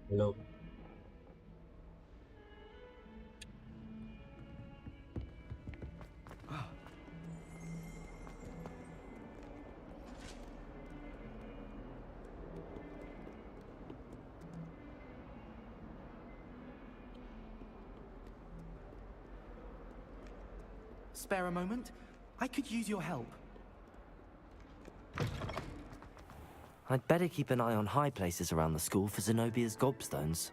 Hello. Spare a moment? I could use your help. I'd better keep an eye on high places around the school for Zenobia's gobstones.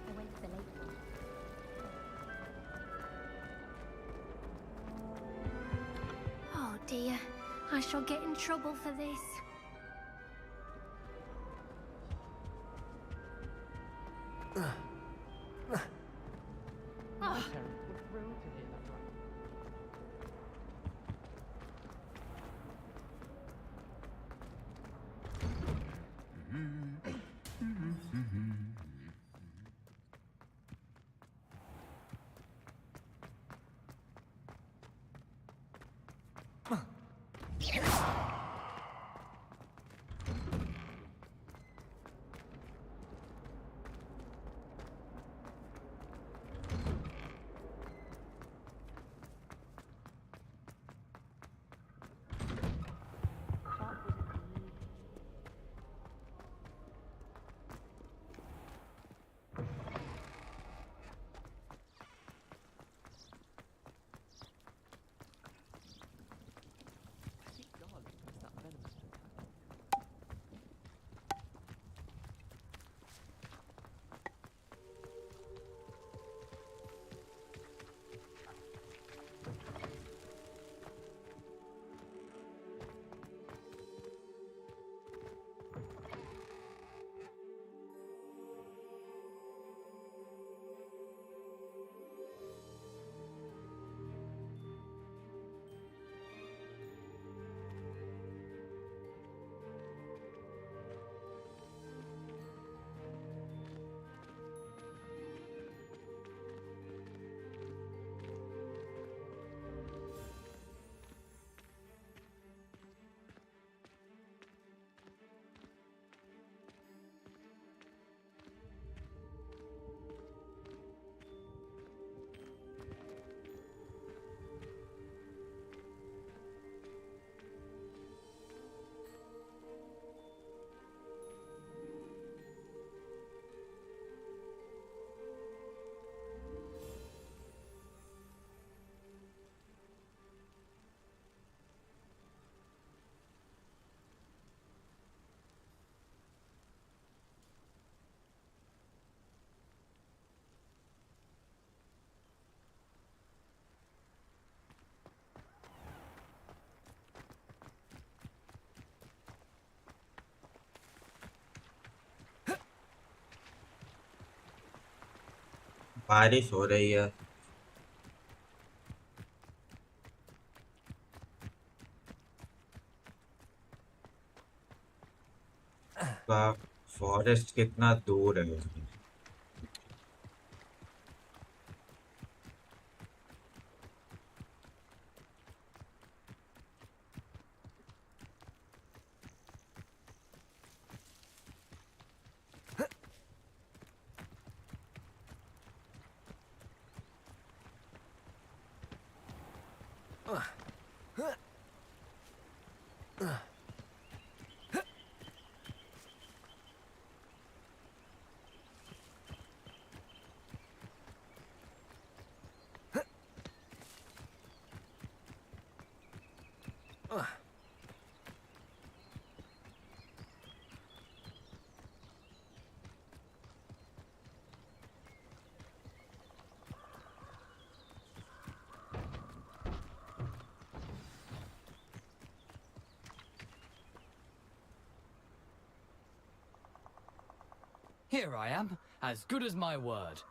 I went to the lake. Oh dear, I shall get in trouble for this. बारिश हो रही है। का forest कितना दूर है उसमें। Here I am, as good as my word.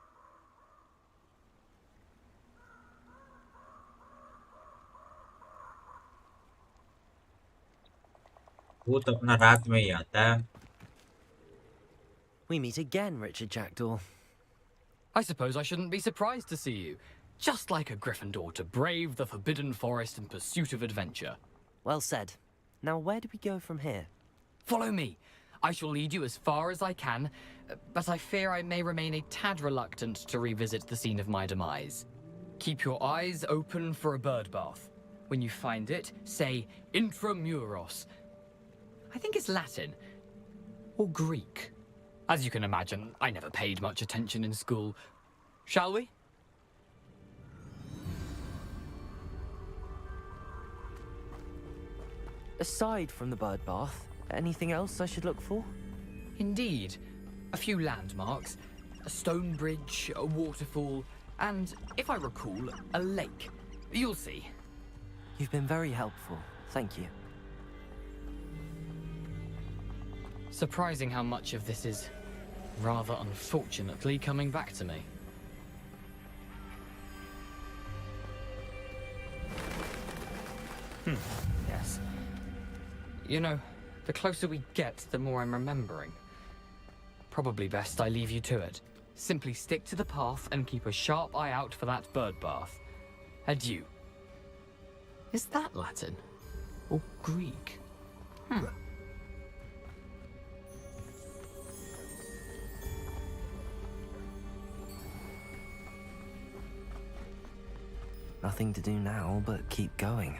भूत अपना रात में ही आता है। We meet again, Richard Jackdaw. I suppose I shouldn't be surprised to see you. Just like a Gryffindor to brave the Forbidden Forest in pursuit of adventure. Well said. Now, where do we go from here? Follow me. I shall lead you as far as I can, but I fear I may remain a tad reluctant to revisit the scene of my demise. Keep your eyes open for a bird bath. When you find it, say intramuros. I think it's Latin. Or Greek. As you can imagine, I never paid much attention in school. Shall we? Aside from the bird bath, anything else I should look for? Indeed. A few landmarks. A stone bridge, a waterfall, and, if I recall, a lake. You'll see. You've been very helpful. Thank you. Surprising how much of this is, rather unfortunately, coming back to me. Yes. You know, the closer we get, the more I'm remembering. Probably best I leave you to it. Simply stick to the path and keep a sharp eye out for that bird bath. Adieu. Is that Latin? Or Greek? Nothing to do now but keep going.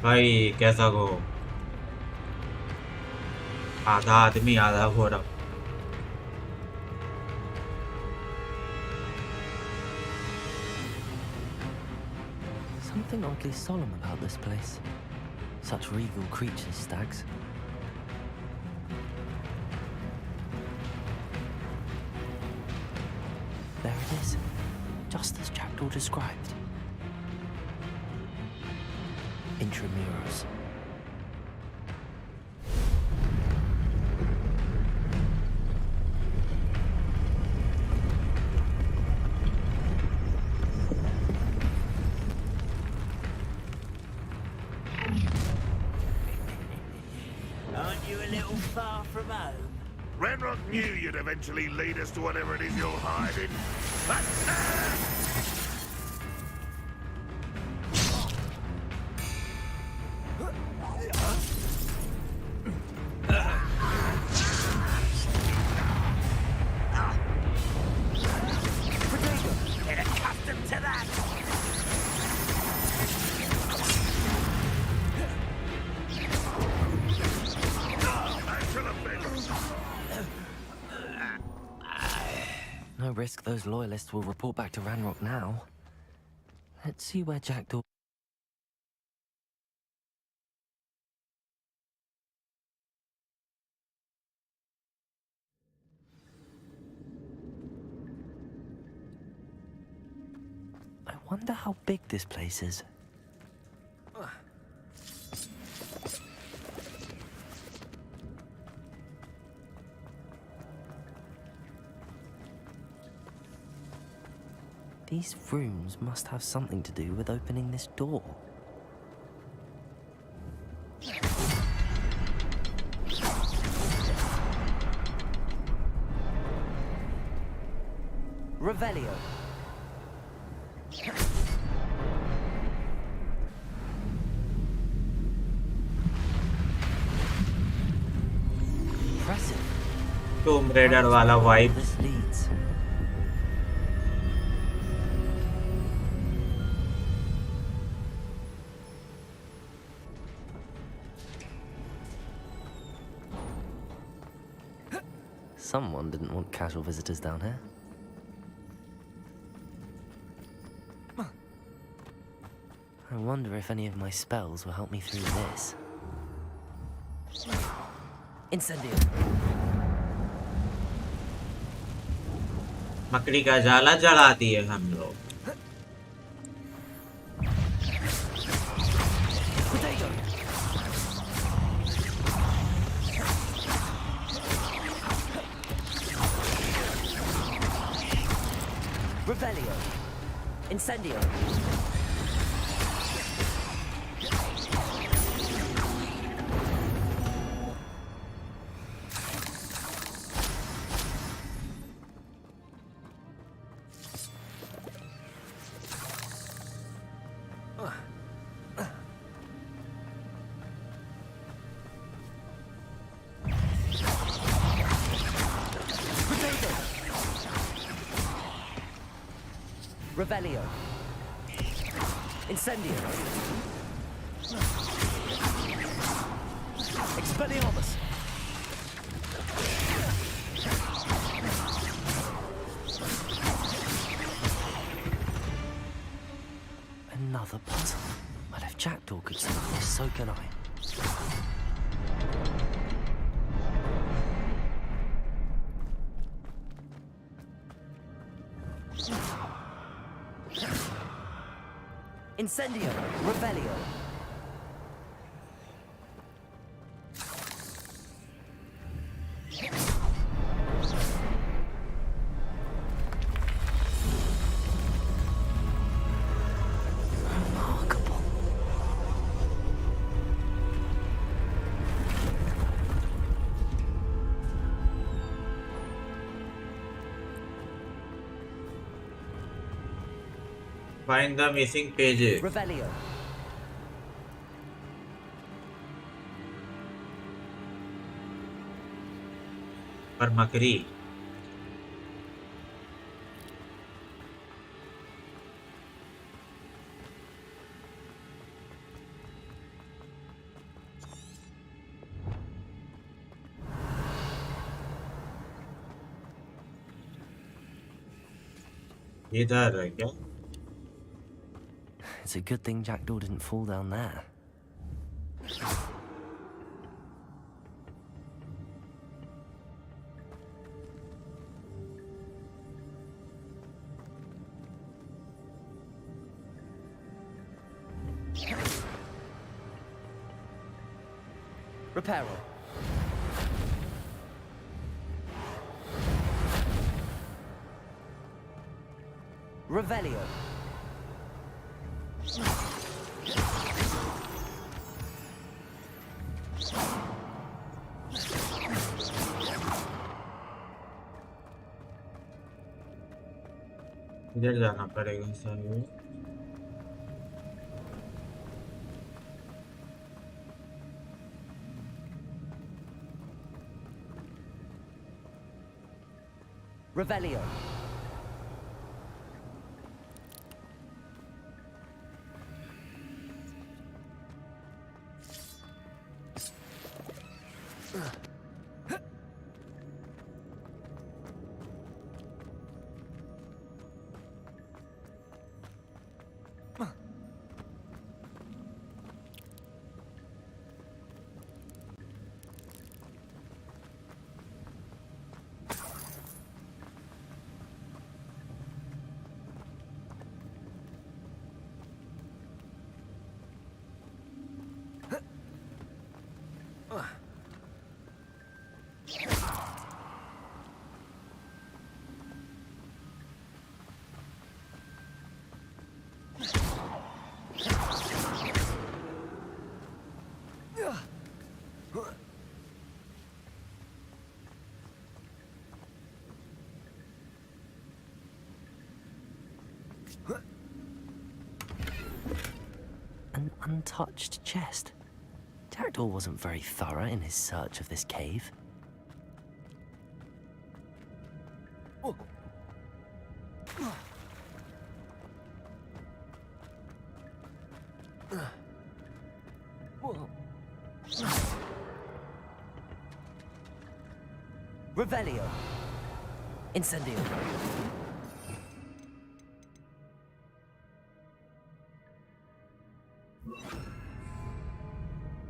भाई कैसा गो आधा आदमी आधा घोड़ा। Something oddly solemn about this place. Such regal creatures, stags. There it is, just as Jackdaw described. Intramuros. Aren't you a little far from home? Ranrock knew you'd eventually lead us to whatever it is you're hiding. Get accustomed to that! No risk those loyalists will report back to Ranrock now. Let's see where Jackdaw... I wonder how big this place is. These rooms must have something to do with opening this door. Revelio. Impressive. Tomb raider वाला vibe. This leads. Someone didn't want casual visitors down here. I wonder if any of my spells will help me through this. Incendio. मकड़ी का जाला जला दिए हम लोग. Potato. Revelio. Incendio. Revelio. Incendio. Expelliarmus. Another puzzle. Well, if Jackdaw could solve this, so can I. Incendio. Revelio. Remarkable. Find the missing pages. Revelio. पर मकड़ी. इधर है क्या? It's a good thing Jackdaw didn't fall down there. Reparo. Revelio. इधर जाना पड़ेगा sir. Revelio. untouched chest. Jackdaw wasn't very thorough in his search of this cave. Revelio. Incendio.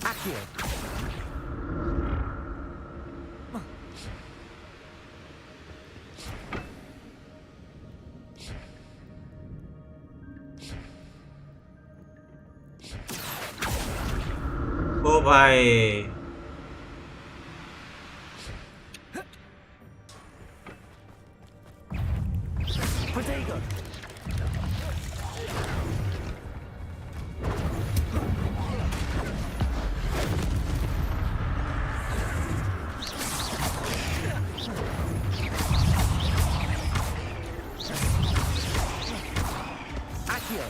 Accio. ओ भाई Protego. Accio.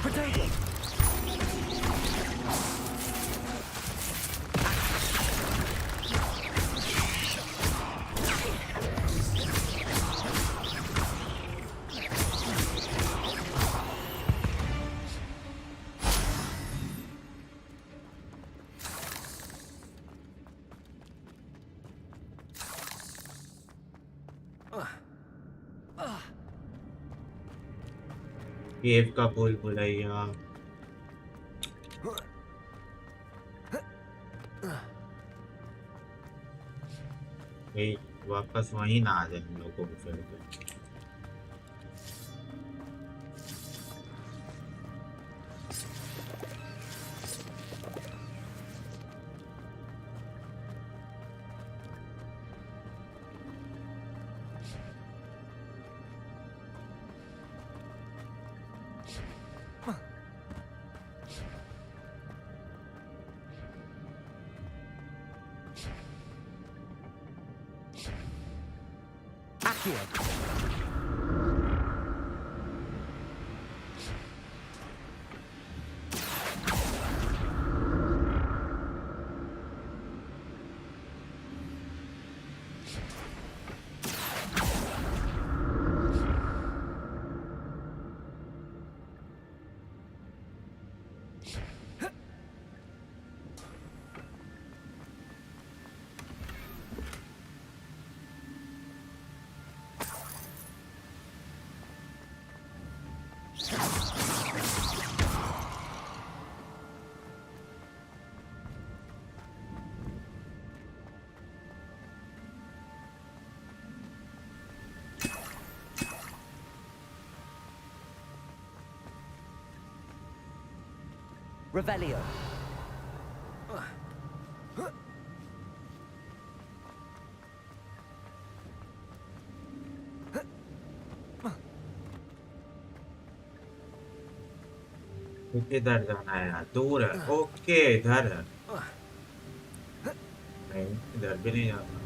Protego. केव का भूल भुलैया भाई वापस वहीं ना आ जाए हम लोगों को फिर Accio. Revelio. किधर जाना है यार दूर है ओके इधर है नहीं इधर भी नहीं जाना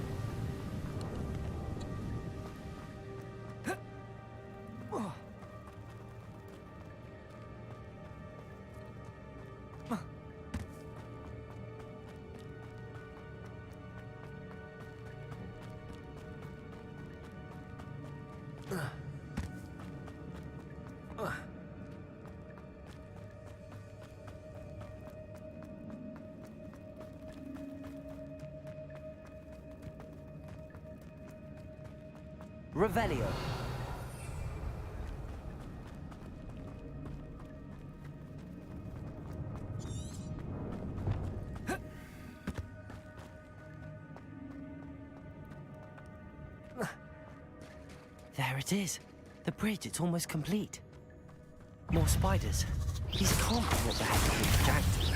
Revelio. There it is. The bridge, it's almost complete. More spiders. These can't be what the heck is jacked.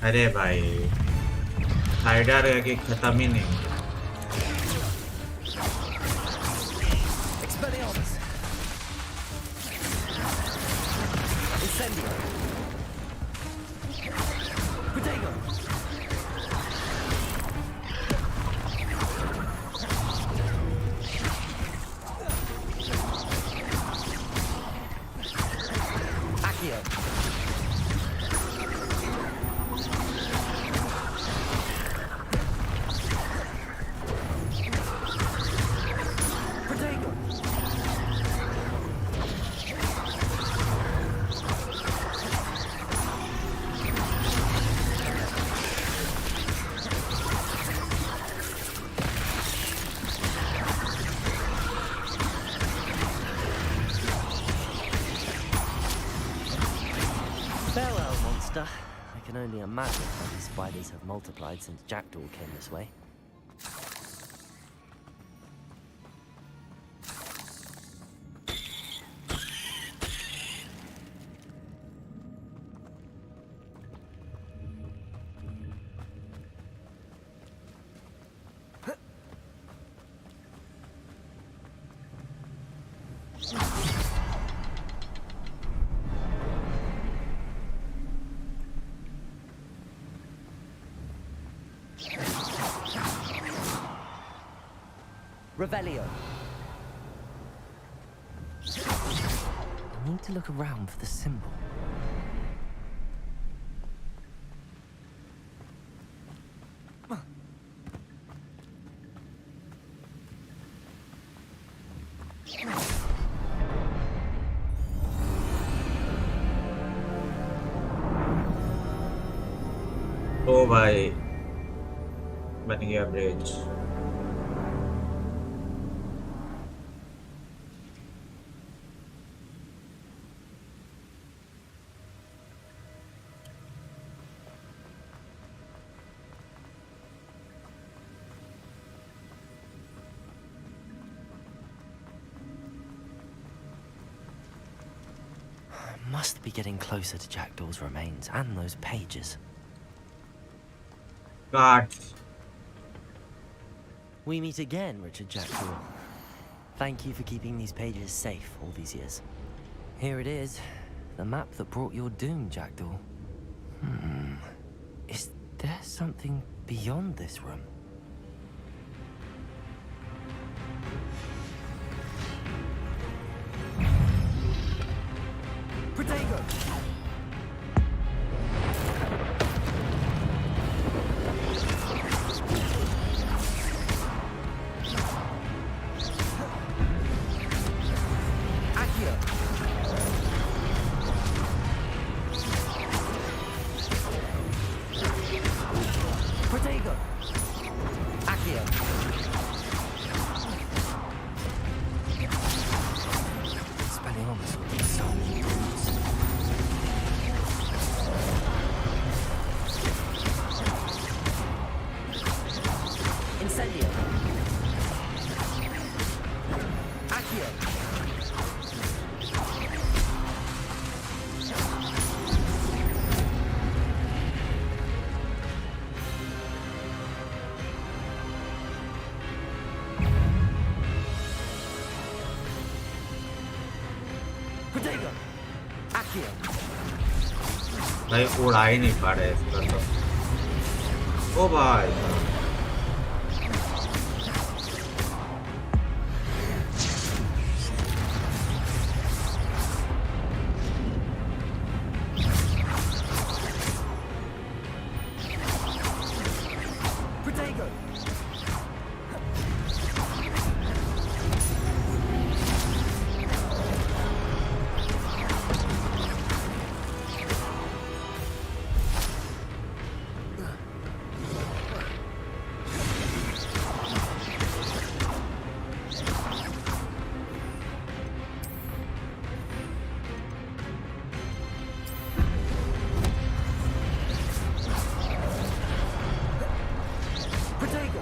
अरे भाई साइडर है कि खत्म ही नहीं। Expelliarmus! Incendio! Protego! Accio! Protego! Farewell, monster. I can only imagine how these spiders have multiplied since Jackdaw came this way. Revelio. I need to look around for the symbol. ओ भाई बन गया bridge. Must be getting closer to Jackdaw's remains and those pages. काट। We meet again, Richard Jackdaw. Thank you for keeping these pages safe all these years. Here it is, the map that brought your doom, Jackdaw. Is there something beyond this room? Protego! Accio! Protego! Accio! Spelling on this one, so many words. Incendio! Accio! Protego! Accio! भाई उड़ा ही नहीं पा रहे इसका तो। ओ भाई Protego! Protego!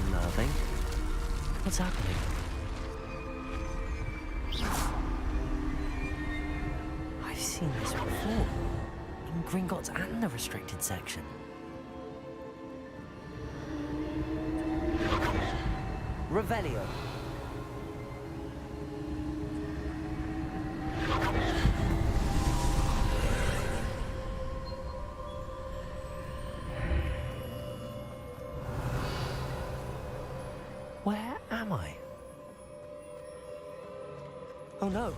unnerving. What's happening? I've seen this before. In Gringotts and the restricted section. Revelio. Where am I? Oh no,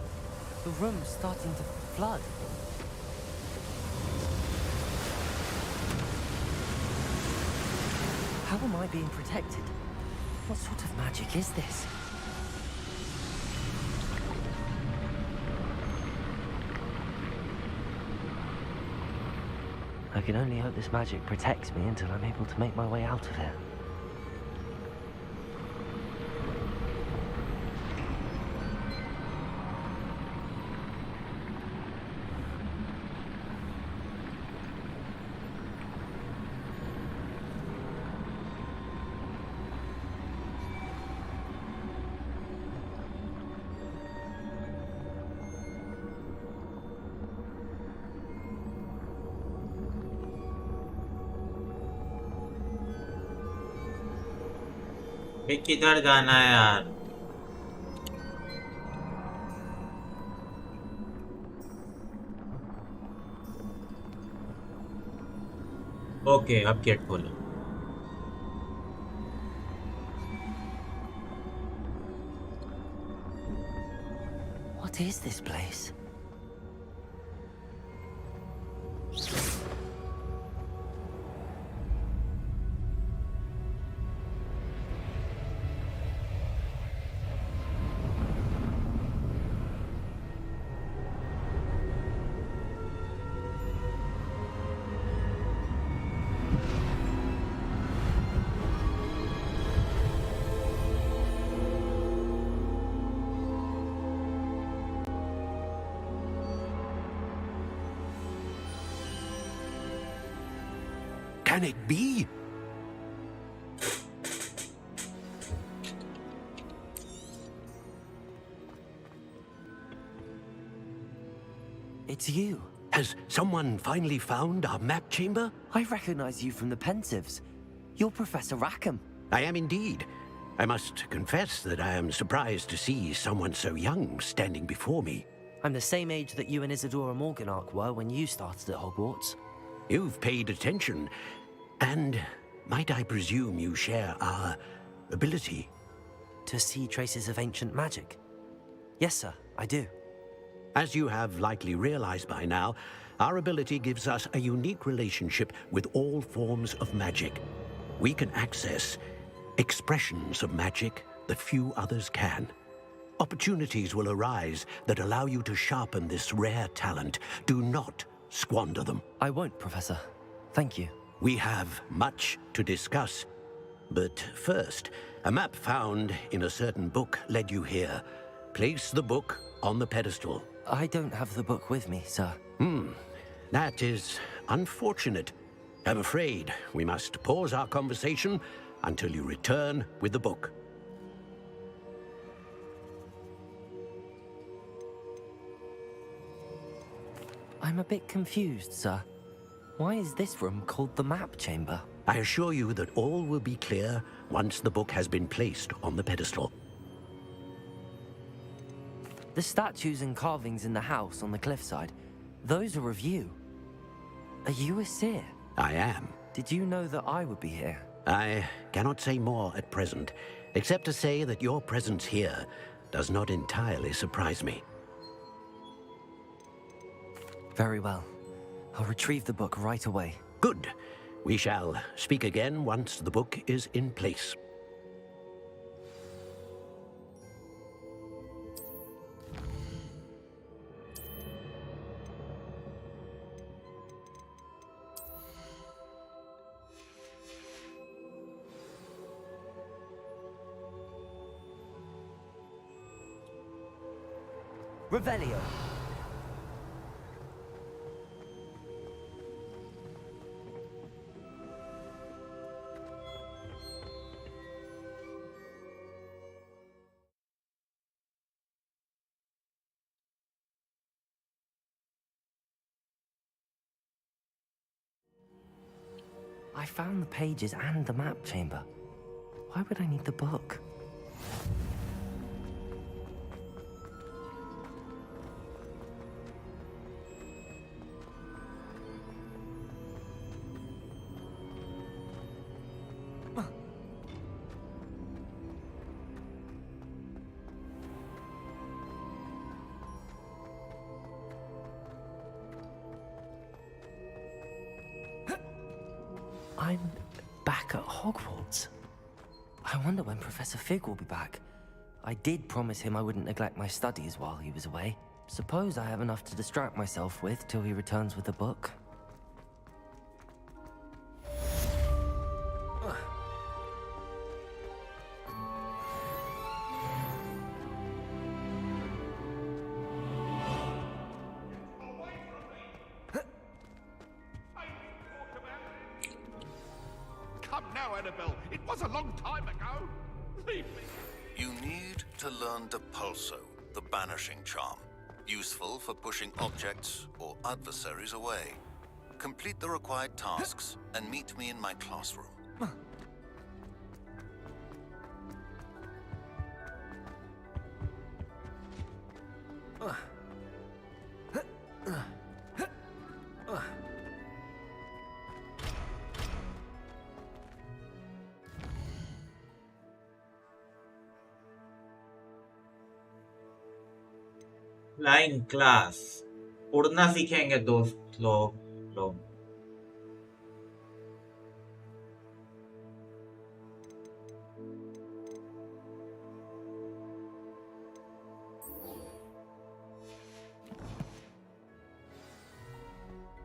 the room's starting to flood. How am I being protected? What sort of magic is this? I can only hope this magic protects me until I'm able to make my way out of here. ये किधर जाना है यार? Okay, अब gate खोलो। What is this place? Can it be? It's you. Has someone finally found our map chamber? I recognize you from the Pensives. You're Professor Rackham. I am indeed. I must confess that I am surprised to see someone so young standing before me. I'm the same age that you and Isadora Morganach were when you started at Hogwarts. You've paid attention. And might I presume you share our ability? To see traces of ancient magic? Yes, sir, I do. As you have likely realized by now, our ability gives us a unique relationship with all forms of magic. We can access expressions of magic that few others can. Opportunities will arise that allow you to sharpen this rare talent. Do not squander them. I won't, Professor. Thank you. We have much to discuss. But first, a map found in a certain book led you here. Place the book on the pedestal. I don't have the book with me, sir. That is unfortunate. I'm afraid we must pause our conversation until you return with the book. I'm a bit confused, sir. Why is this room called the map chamber? I assure you that all will be clear once the book has been placed on the pedestal. The statues and carvings in the house on the cliffside, those are of you. Are you a seer? I am. Did you know that I would be here? I cannot say more at present, except to say that your presence here does not entirely surprise me. Very well. I'll retrieve the book right away. Good. We shall speak again once the book is in place. Revelio. found the pages and the map chamber. Why would I need the book? I'm back at Hogwarts. I wonder when Professor Fig will be back. I did promise him I wouldn't neglect my studies while he was away. Suppose I have enough to distract myself with till he returns with a book. Come now, Annabelle. It was a long time ago. Leave me. You need to learn Depulso, the banishing charm. Useful for pushing objects or adversaries away. Complete the required tasks and meet me in my classroom. Flying class उड़ना सीखेंगे दोस्त लोग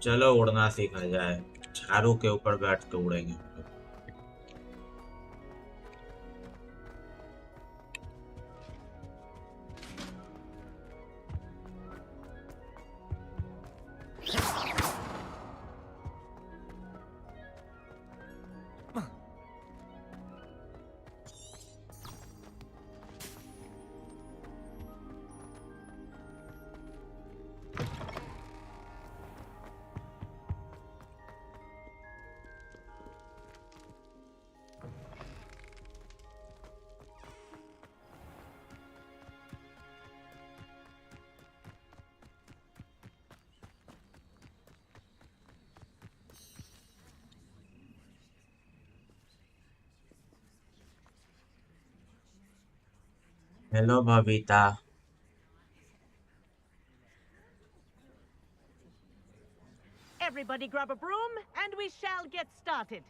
चलो उड़ना सीखा जाए। झाड़ू के ऊपर बैठ के उड़ेंगे। Hello Babita. Everybody grab a broom and we shall get started.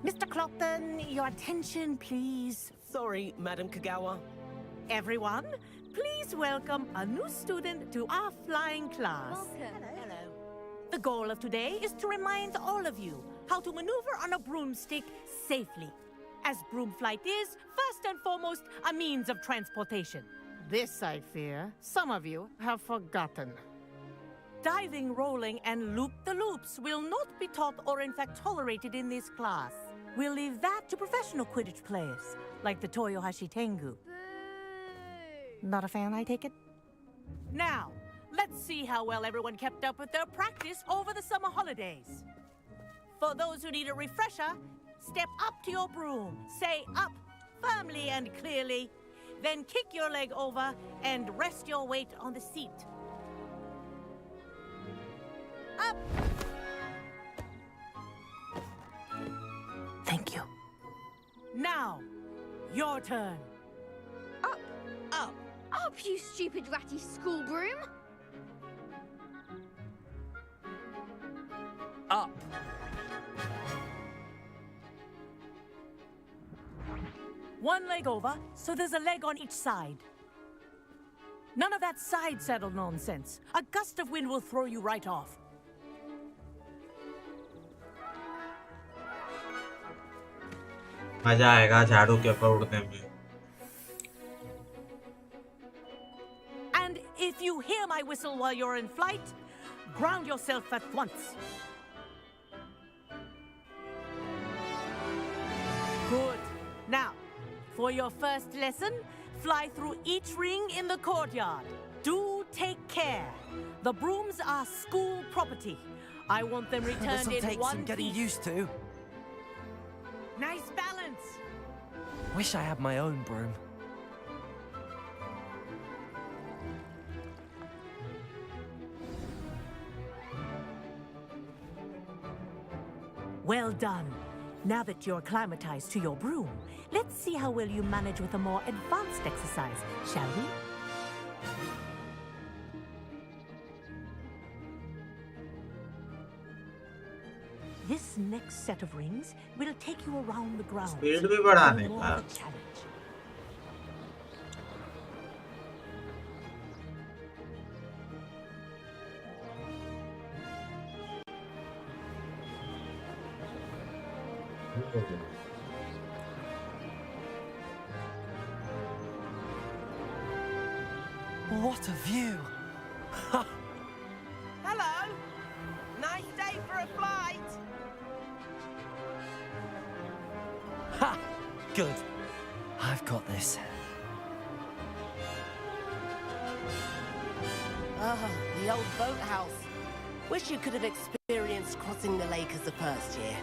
Mr. Clopton, your attention, please. Sorry, Madam Kagawa. Everyone, please welcome a new student to our flying class. Welcome. Hello. The goal of today is to remind all of you how to maneuver on a broomstick safely, as broom flight is, first and foremost, a means of transportation. This, I fear, some of you have forgotten. Diving, rolling, and loop-the-loops will not be taught or in fact tolerated in this class. We'll leave that to professional Quidditch players, like the Toyohashi Tengu. Not a fan, I take it? Now, let's see how well everyone kept up with their practice over the summer holidays. For those who need a refresher, step up to your broom, say up firmly and clearly, then kick your leg over and rest your weight on the seat. Up! Thank you. Now, your turn. Up, Up. up, you stupid ratty school broom. Up. One leg over, so there's a leg on each side. None of that side saddle nonsense. A gust of wind will throw you right off. मजा आएगा झाड़ू के ऊपर उड़ने में। And if you hear my whistle while you're in flight, ground yourself at once. Good. Now, for your first lesson, fly through each ring in the courtyard. Do take care. The brooms are school property. I want them returned This'll in take one some getting piece. used to. Nice balance. Wish I had my own broom. Well done. Now that you're acclimatized to your broom, let's see how well you manage with a more advanced exercise, shall we? This next set of rings will take you around the grounds. Speed भी बढ़ाने for more का. of a challenge. What a view! Hello. Nice day for a flight. Ha! Good. I've got this. Ah, the old boathouse. Wish you could have experienced crossing the lake as the first year.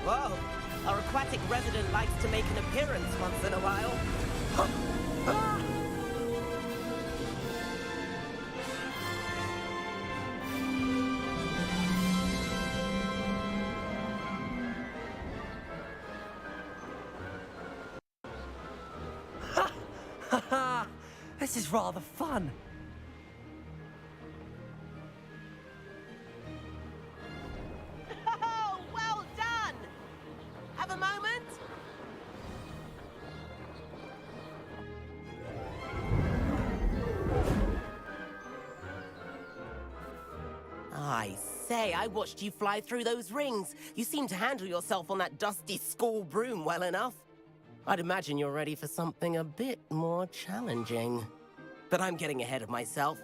Whoa! Our aquatic resident likes to make an appearance once in a while. Ah! This is rather fun. Oh, well done! Have a moment? I say, I watched you fly through those rings. You seem to handle yourself on that dusty school broom well enough. I'd imagine you're ready for something a bit more challenging. But I'm getting ahead of myself.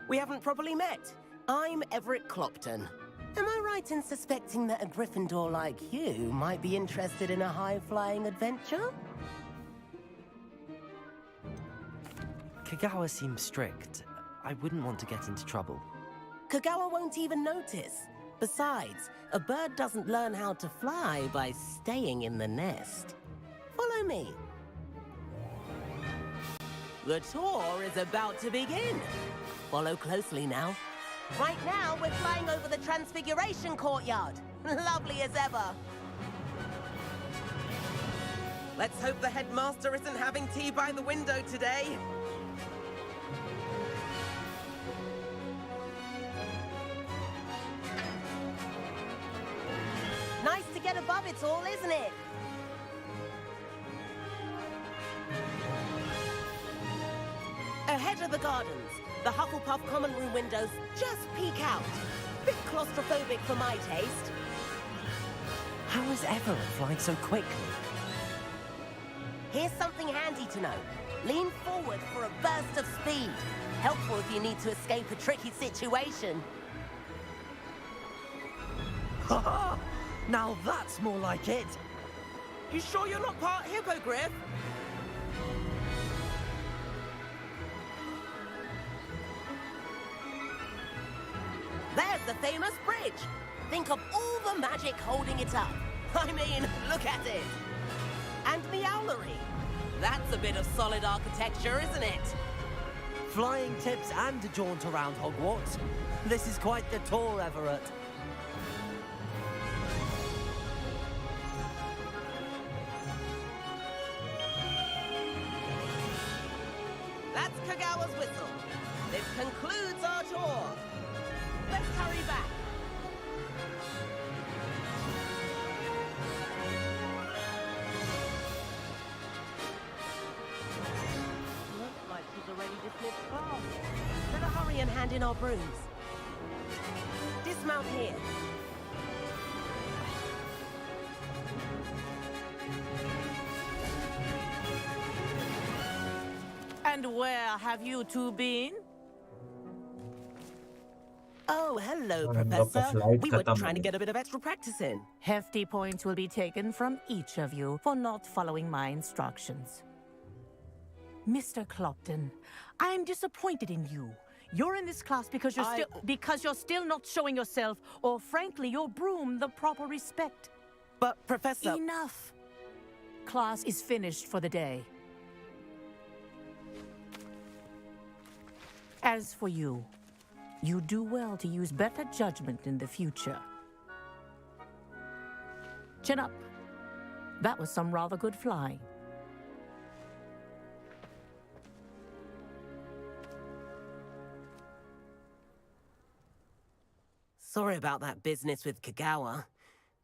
We haven't properly met. I'm Everett Clopton. Am I right in suspecting that a Gryffindor like you might be interested in a high-flying adventure? Kagawa seems strict. I wouldn't want to get into trouble. Kagawa won't even notice. Besides, a bird doesn't learn how to fly by staying in the nest. Follow me. The tour is about to begin. Follow closely now. Right now, we're flying over the Transfiguration Courtyard. Lovely as ever. Let's hope the headmaster isn't having tea by the window today. Nice to get above it all, isn't it? Ahead of the gardens, the Hufflepuff common room windows just peek out. Bit claustrophobic for my taste. How is Everett flying so quickly? Here's something handy to know. Lean forward for a burst of speed. Helpful if you need to escape a tricky situation. Ha! Now that's more like it. You sure you're not part hippogriff? There's the famous bridge. Think of all the magic holding it up. I mean, look at it. And the owlery. That's a bit of solid architecture, isn't it? Flying tips and a jaunt around Hogwarts. This is quite the tour, Everett. That's Kagawa's whistle. This concludes our tour. Let's hurry back. Looks like she's already dismissed class. Better hurry and hand in our brooms. Dismount here. And where have you two been? Oh, hello, हम लोग का Professor. flight We were खत्म हो trying to गया। get a bit of extra practice in. Hefty points will be taken from each of you for not following my instructions. Mr. Clopton, I'm disappointed in you. You're in this class because you're still not showing yourself, or frankly, your broom the proper respect. But, Professor... Enough. Class is finished for the day. As for you, you do well to use better judgment in the future. Chin up. That was some rather good flying. Sorry about that business with Kagawa,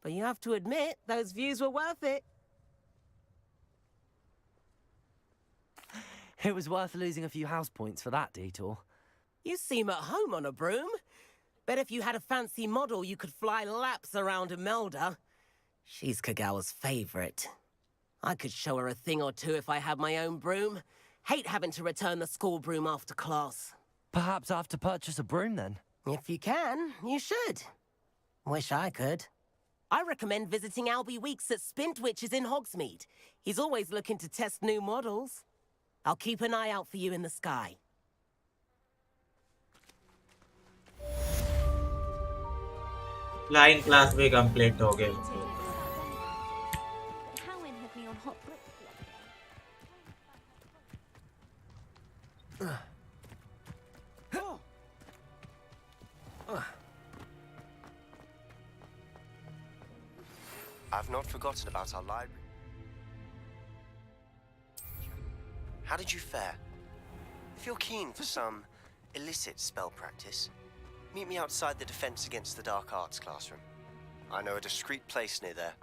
but you have to admit, those views were worth it. It was worth losing a few house points for that detour. You seem at home on a broom. Bet if you had a fancy model, you could fly laps around Imelda. She's Kagawa's favorite. I could show her a thing or two if I had my own broom. Hate having to return the school broom after class. Perhaps I have to purchase a broom then? If you can, you should. Wish I could. I recommend visiting Albie Weeks at Spintwitches in Hogsmeade. He's always looking to test new models. I'll keep an eye out for you in the sky. Flying class भी complete हो गए। Cowan had me on hot bricks the other day. I've not forgotten about our library. How did you fare? If you're keen for some illicit spell practice, meet me outside the Defense Against the Dark Arts classroom. I know a discreet place near there.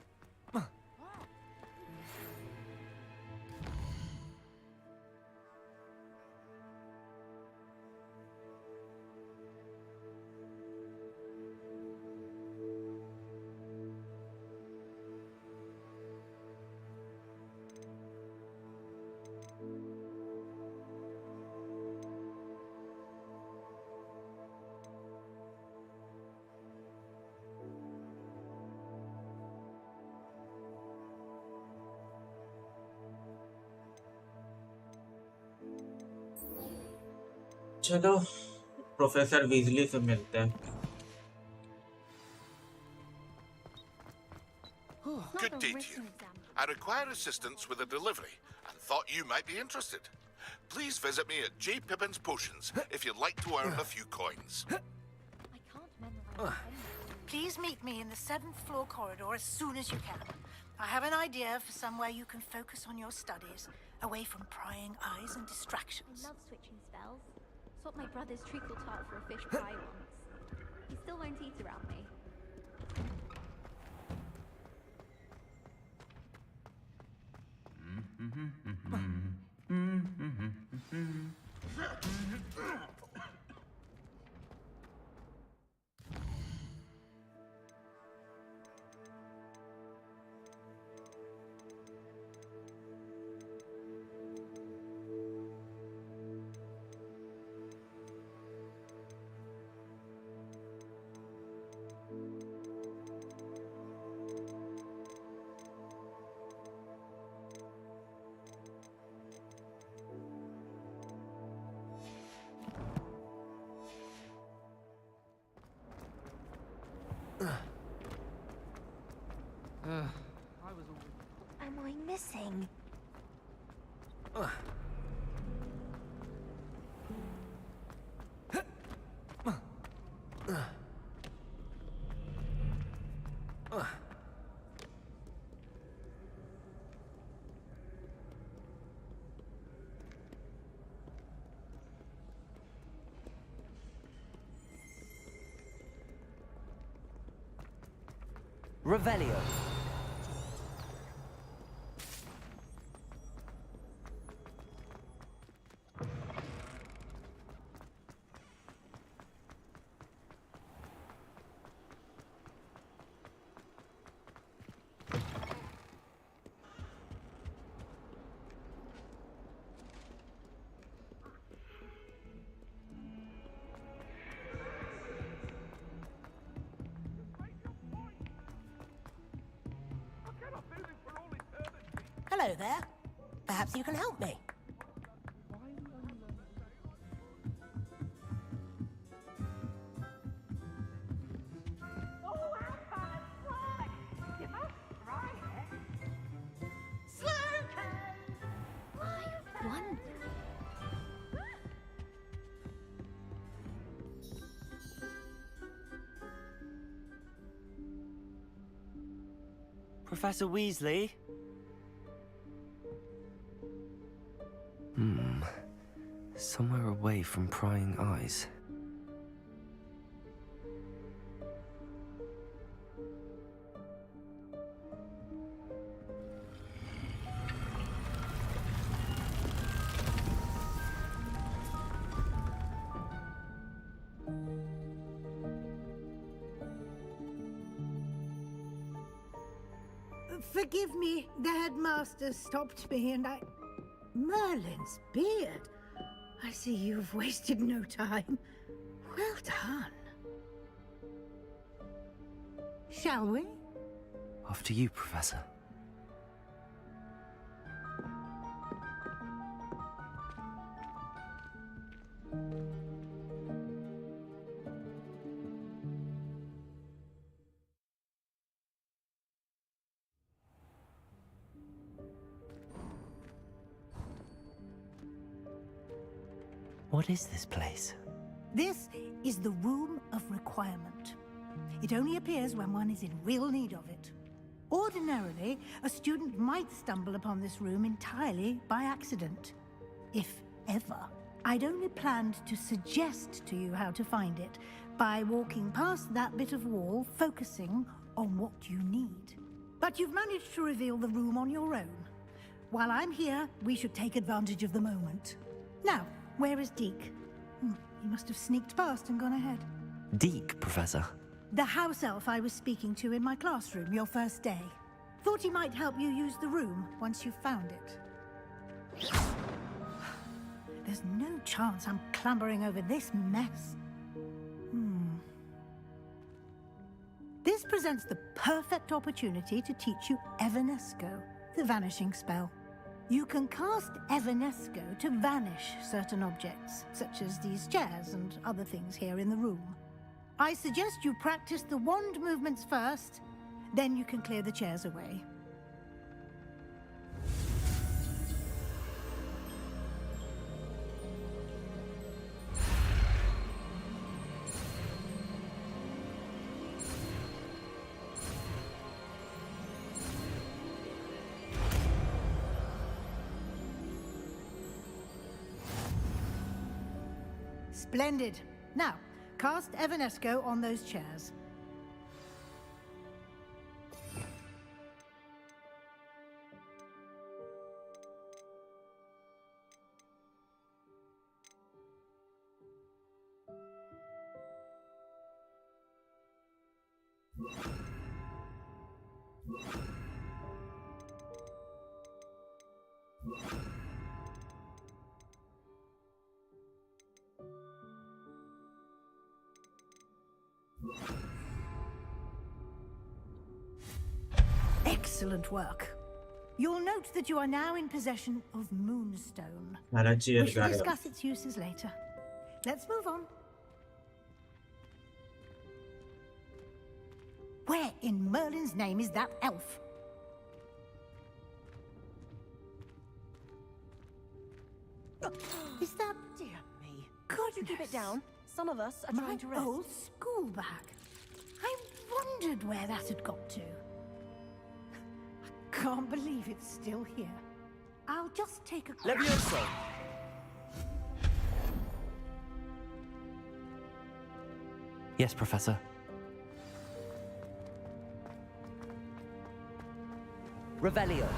चलो professor Weasley से मिलते हैं। Good day to you. I require assistance with a delivery and thought you might be interested. Please visit me at J. Pippin's Potions if you'd like to earn a few coins. Please meet me in the 7th floor corridor as soon as you can. I have an idea for somewhere you can focus on your studies, away from prying eyes and distractions. I love switching spells. Swap my brother's treacle tart for a fish pie once. He still won't eat around me. Am I missing? Revelio. Hello there. Perhaps you can help me. One. Professor Weasley? Somewhere away from prying eyes. Forgive me, the headmaster stopped me and I... Merlin's beard. I see you've wasted no time. Well done. Shall we? After you, Professor. What is this place? This is the Room of Requirement. It only appears when one is in real need of it. Ordinarily, a student might stumble upon this room entirely by accident. If ever. I'd only planned to suggest to you how to find it by walking past that bit of wall, focusing on what you need. But you've managed to reveal the room on your own. While I'm here, we should take advantage of the moment. Now, where is Deke? He must have sneaked past and gone ahead. Deke, Professor. The house elf I was speaking to in my classroom your first day. Thought he might help you use the room once you've found it. There's no chance I'm clambering over this mess. This presents the perfect opportunity to teach you Evanesco, the vanishing spell. You can cast Evanesco to vanish certain objects, such as these chairs and other things here in the room. I suggest you practice the wand movements first, then you can clear the chairs away. Splendid. Now, cast Evanesco on those chairs. Excellent work. You'll note that you are now in possession of Moonstone. We shall discuss its uses later. Let's move on. Where in Merlin's name is that elf? Is that... Dear me. Could you keep it down? Some of us are trying to My rest. old school bag. I wondered where that had got to. I can't believe it's still here. I'll just take a... Levioso! Yes, Professor. Revelio.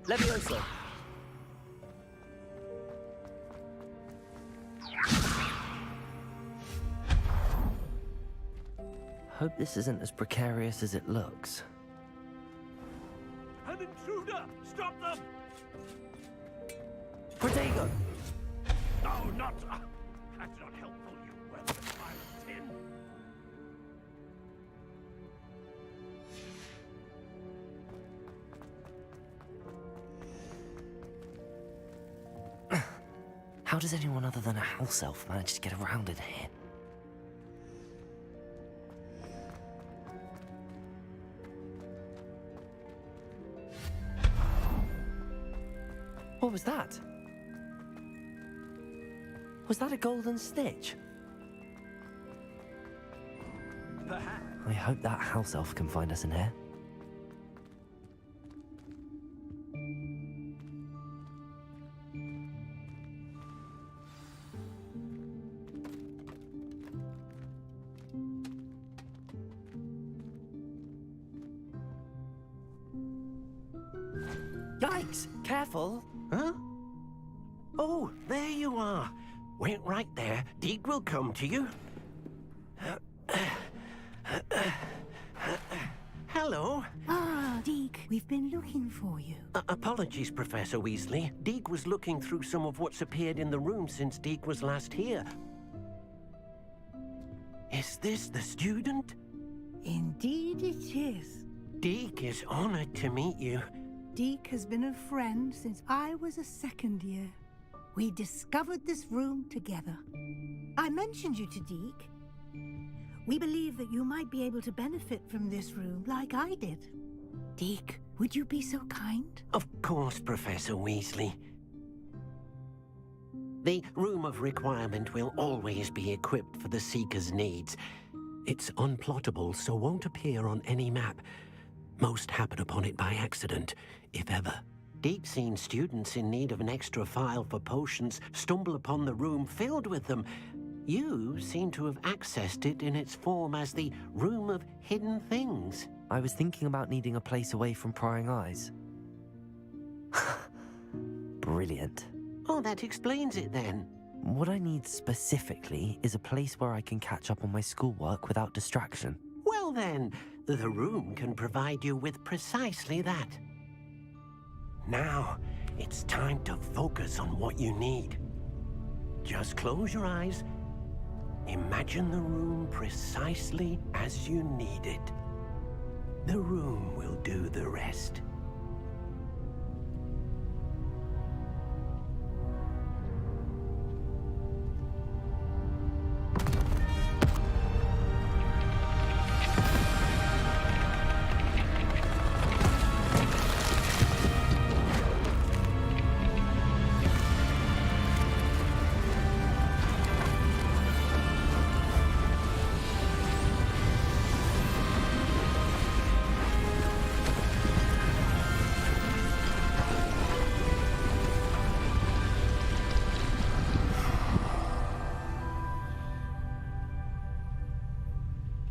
Levioso. Hope this isn't as precarious as it looks. An intruder! Stop them! Protego! No, not... That's not helpful, you weather pile of tin. How does anyone other than a house elf manage to get around in here? What was that? Was that a golden snitch? I hope that house elf can find us in here. Yikes! Careful! Huh? Oh, there you are. Wait right there. Deke will come to you. Hello. Ah, Deke, we've been looking for you. Apologies, Professor Weasley. Deke was looking through some of what's appeared in the room since Deke was last here. Is this the student? Indeed it is. Deke is honored to meet you. Deke has been a friend since I was a second year. We discovered this room together. I mentioned you to Deke. We believe that you might be able to benefit from this room like I did. Deke, would you be so kind? Of course, Professor Weasley. The Room of Requirement will always be equipped for the Seeker's needs. It's unplottable, so won't appear on any map. Most happen upon it by accident, if ever. Deke's seen students in need of an extra file for potions stumble upon the room filled with them. You seem to have accessed it in its form as the Room of Hidden Things. I was thinking about needing a place away from prying eyes. Brilliant. Oh, that explains it then. What I need specifically is a place where I can catch up on my schoolwork without distraction. Well then, the room can provide you with precisely that. Now, it's time to focus on what you need. Just close your eyes. Imagine the room precisely as you need it. The room will do the rest.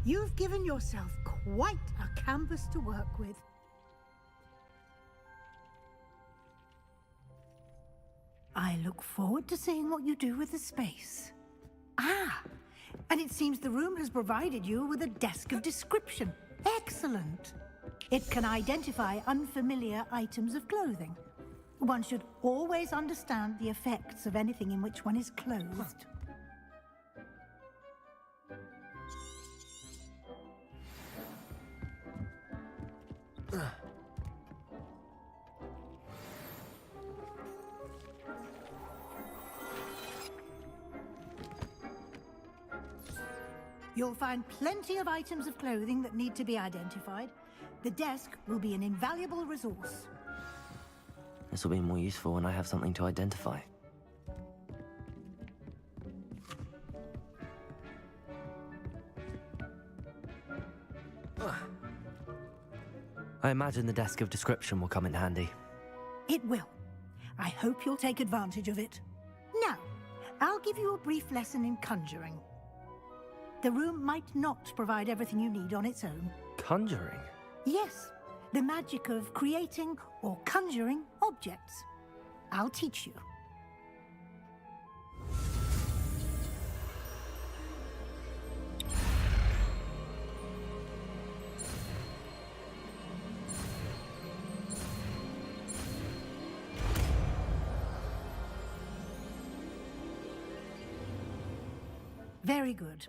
You've given yourself quite a canvas to work with. I look forward to seeing what you do with the space. Ah, and it seems the room has provided you with a desk of description. Excellent. It can identify unfamiliar items of clothing. One should always understand the effects of anything in which one is clothed. You'll find plenty of items of clothing that need to be identified. The desk will be an invaluable resource. This will be more useful when I have something to identify. I imagine the desk of description will come in handy. It will. I hope you'll take advantage of it. Now, I'll give you a brief lesson in conjuring. The room might not provide everything you need on its own. Conjuring? Yes, the magic of creating or conjuring objects. I'll teach you. Very good.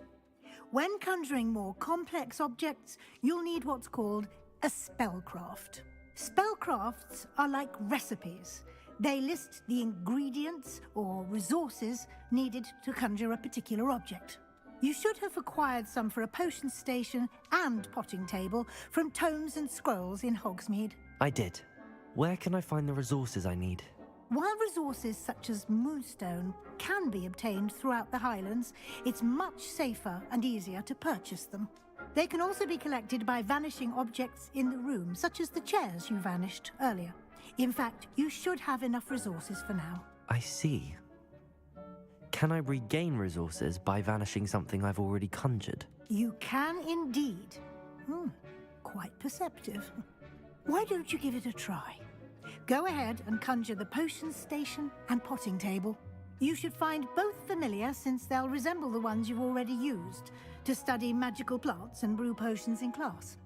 When conjuring more complex objects, you'll need what's called a spellcraft. Spellcrafts are like recipes. They list the ingredients or resources needed to conjure a particular object. You should have acquired some for a potion station and potting table from tomes and scrolls in Hogsmeade. I did. Where can I find the resources I need? While resources such as moonstone can be obtained throughout the Highlands, it's much safer and easier to purchase them. They can also be collected by vanishing objects in the room, such as the chairs you vanished earlier. In fact, you should have enough resources for now. I see. Can I regain resources by vanishing something I've already conjured? You can indeed. Quite perceptive. Why don't you give it a try? Go ahead and conjure the potion station and potting table. You should find both familiar, since they'll resemble the ones you've already used to study magical plants and brew potions in class.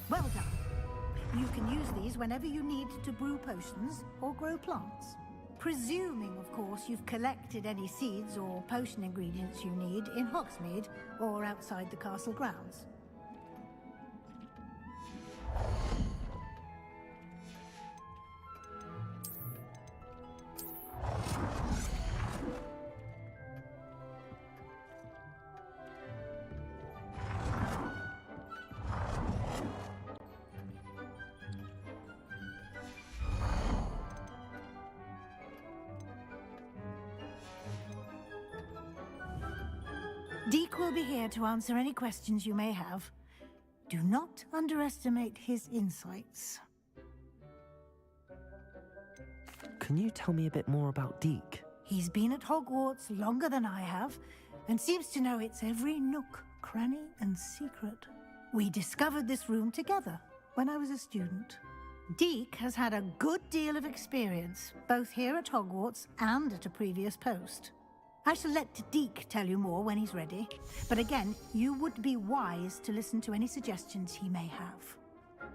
Well done. You can use these whenever you need to brew potions or grow plants. Presuming, of course, you've collected any seeds or potion ingredients you need in Hogsmeade or outside the castle grounds. Deek will be here to answer any questions you may have. Do not underestimate his insights. Can you tell me a bit more about Deek? He's been at Hogwarts longer than I have, and seems to know its every nook, cranny, and secret. We discovered this room together when I was a student. Deek has had a good deal of experience, both here at Hogwarts and at a previous post. I shall let Deek tell you more when he's ready, but again, you would be wise to listen to any suggestions he may have.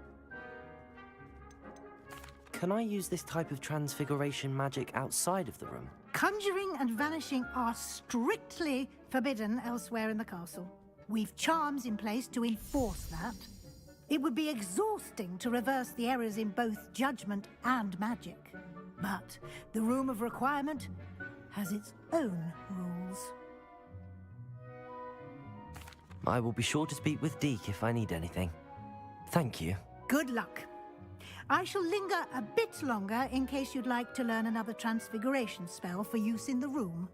Can I use this type of transfiguration magic outside of the room? Conjuring and vanishing are strictly forbidden elsewhere in the castle. We've charms in place to enforce that. It would be exhausting to reverse the errors in both judgment and magic. But the Room of Requirement has its own rules. I will be sure to speak with Deek if I need anything. Thank you. Good luck. I shall linger a bit longer in case you'd like to learn another transfiguration spell for use in the room.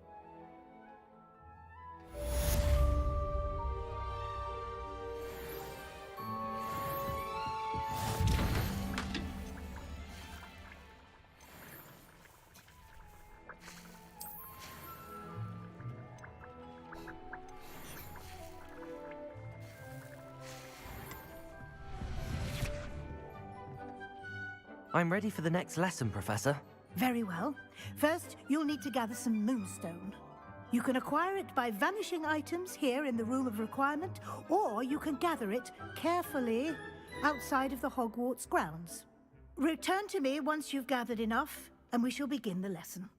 I'm ready for the next lesson, Professor. Very well. First, you'll need to gather some moonstone. You can acquire it by vanishing items here in the Room of Requirement, or you can gather it carefully outside of the Hogwarts grounds. Return to me once you've gathered enough, and we shall begin the lesson.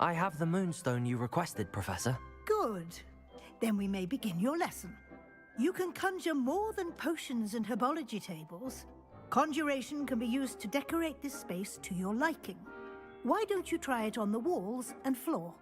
I have the moonstone you requested, Professor. Good. Then we may begin your lesson. You can conjure more than potions and herbology tables. Conjuration can be used to decorate this space to your liking. Why don't you try it on the walls and floor?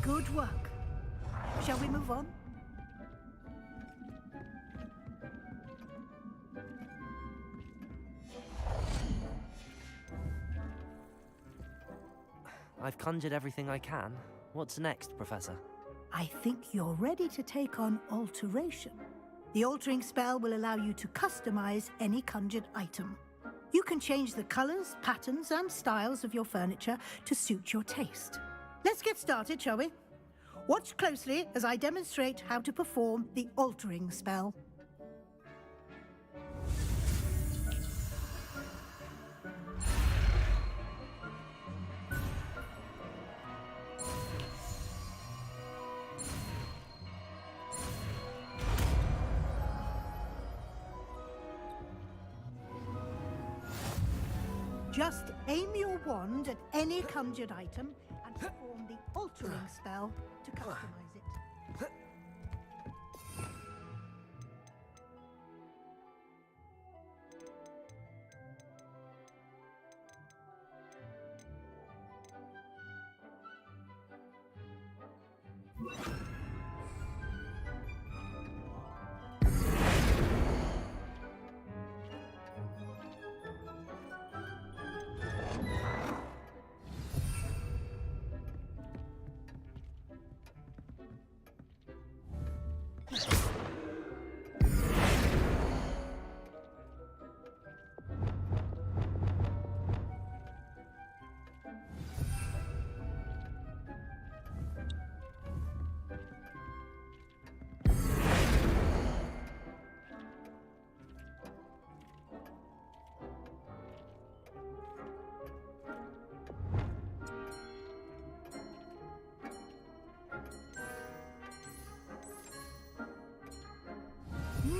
Good work. Shall we move on? I've conjured everything I can. What's next, Professor? I think you're ready to take on alteration. The altering spell will allow you to customize any conjured item. You can change the colors, patterns, and styles of your furniture to suit your taste. Let's get started, shall we? Watch closely as I demonstrate how to perform the altering spell. Just aim your wand at any conjured item and perform the altering spell to customize it.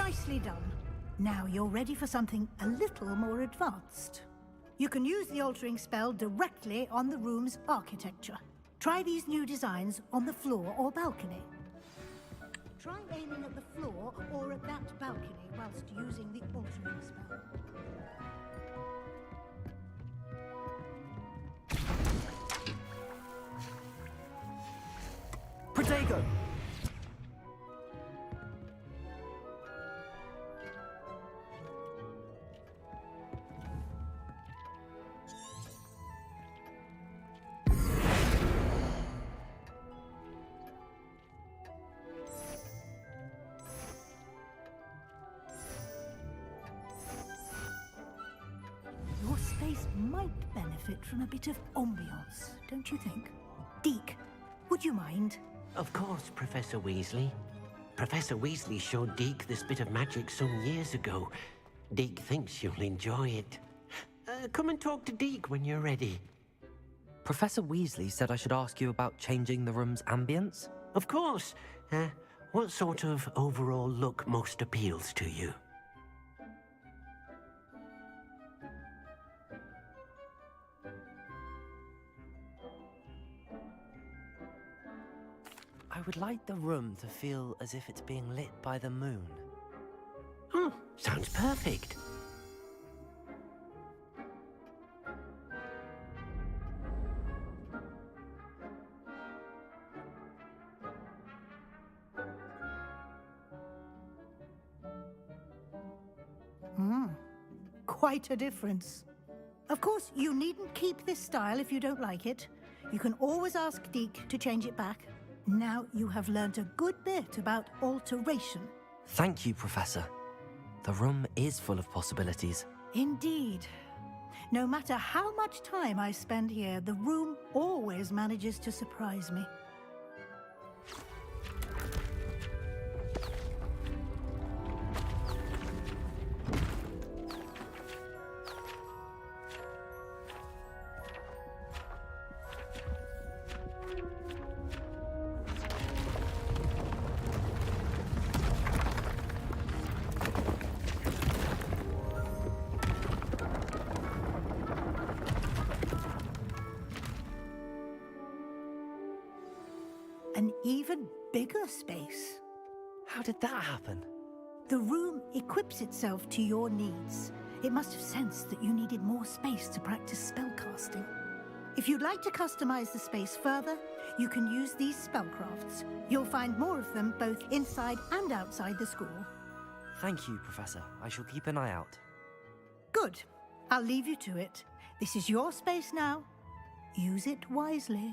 Nicely done. Now you're ready for something a little more advanced. You can use the altering spell directly on the room's architecture. Try these new designs on the floor or balcony. Try aiming at the floor or at that balcony whilst using the altering spell. Protego! Your space might benefit from a bit of ambiance, don't you think? Deke, would you mind? Of course, Professor Weasley. Professor Weasley showed Deke this bit of magic some years ago. Deke thinks you'll enjoy it. Come and talk to Deke when you're ready. Professor Weasley said I should ask you about changing the room's ambience? Of course. What sort of overall look most appeals to you? I would like the room to feel as if it's being lit by the moon. Oh, sounds perfect. Quite a difference. Of course, you needn't keep this style if you don't like it. You can always ask Deke to change it back. Now you have learnt a good bit about alteration. Thank you, Professor. The room is full of possibilities. Indeed. No matter how much time I spend here, the room always manages to surprise me. An even bigger space. How did that happen? The room equips itself to your needs. It must have sensed that you needed more space to practice spellcasting. If you'd like to customize the space further, you can use these spellcrafts. You'll find more of them both inside and outside the school. Thank you, Professor. I shall keep an eye out. Good. I'll leave you to it. This is your space now. Use it wisely.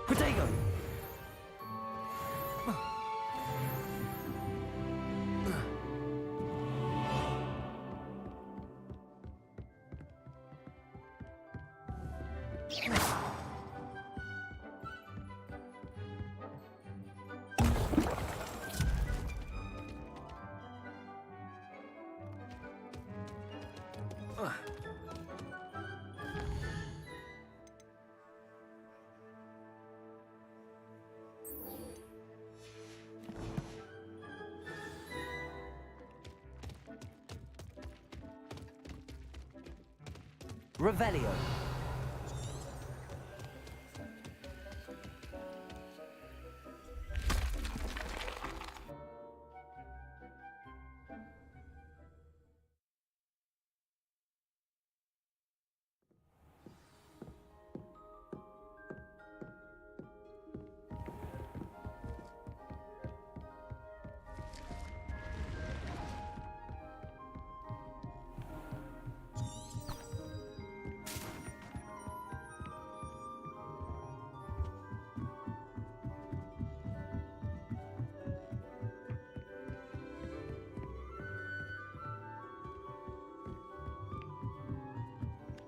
Protego! Revelio.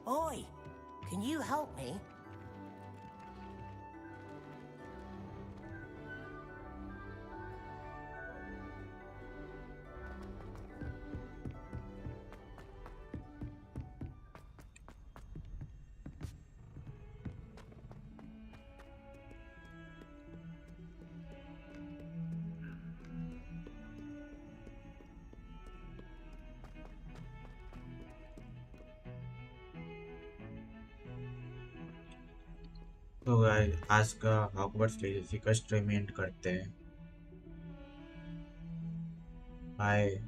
Oi, can you help me? तो आज का Hogwarts legacy का stream and करते हैं। Bye.